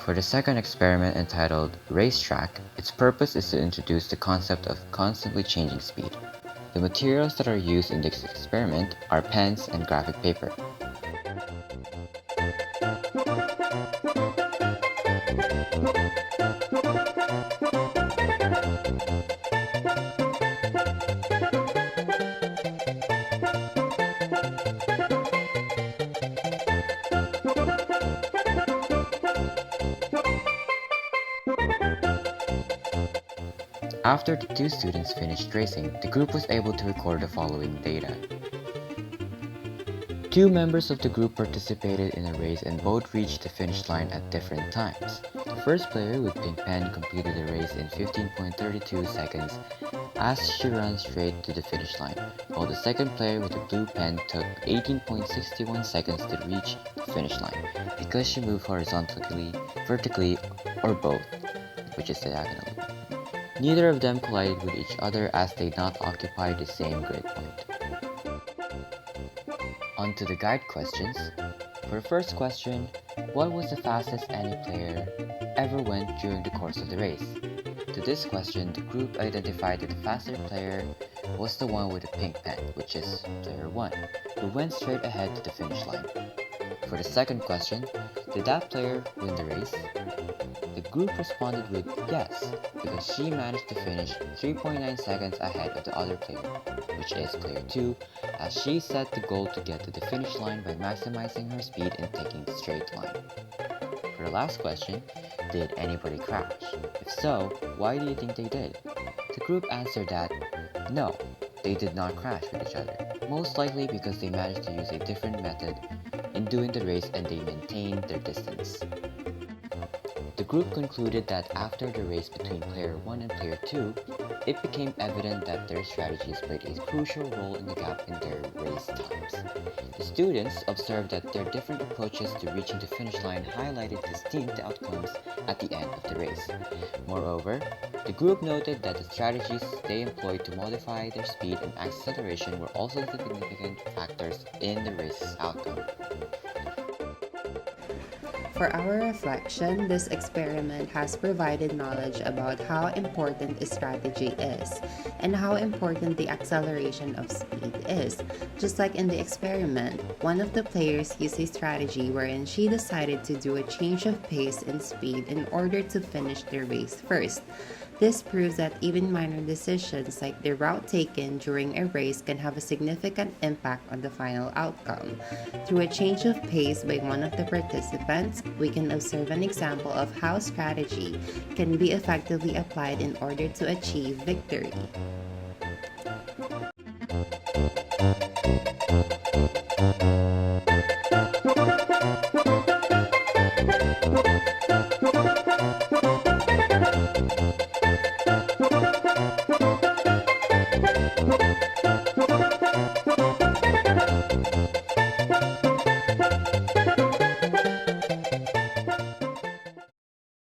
For the second experiment entitled Racetrack, its purpose is to introduce the concept of constantly changing speed. The materials that are used in this experiment are pens and graphic paper. After the two students finished racing, the group was able to record the following data. Two members of the group participated in a race and both reached the finish line at different times. The first player with pink pen completed the race in 15.32 seconds as she ran straight to the finish line, while the second player with the blue pen took 18.61 seconds to reach the finish line because she moved horizontally, vertically, or both, which is diagonally. Neither of them collided with each other as they not occupy the same grid point. On to the guide questions. For the first question, what was the fastest any player ever went during the course of the race? To this question, the group identified that the faster player was the one with the pink pen, which is player 1, who went straight ahead to the finish line. For the second question, did that player win the race? The group responded with yes, because she managed to finish 3.9 seconds ahead of the other player, which is player 2, as she set the goal to get to the finish line by maximizing her speed and taking the straight line. For the last question, did anybody crash? If so, why do you think they did? The group answered that no, they did not crash with each other, most likely because they managed to use a different method in doing the race and they maintained their distance. The group concluded that after the race between player 1 and player 2, it became evident that their strategies played a crucial role in the gap in their race times. The students observed that their different approaches to reaching the finish line highlighted distinct outcomes at the end of the race. Moreover, the group noted that the strategies they employed to modify their speed and acceleration were also significant factors in the race's outcome. For our reflection, this experiment has provided knowledge about how important a strategy is and how important the acceleration of speed is. Just like in the experiment, one of the players used a strategy wherein she decided to do a change of pace and speed in order to finish the race first. This proves that even minor decisions like the route taken during a race can have a significant impact on the final outcome. Through a change of pace by one of the participants, we can observe an example of how strategy can be effectively applied in order to achieve victory.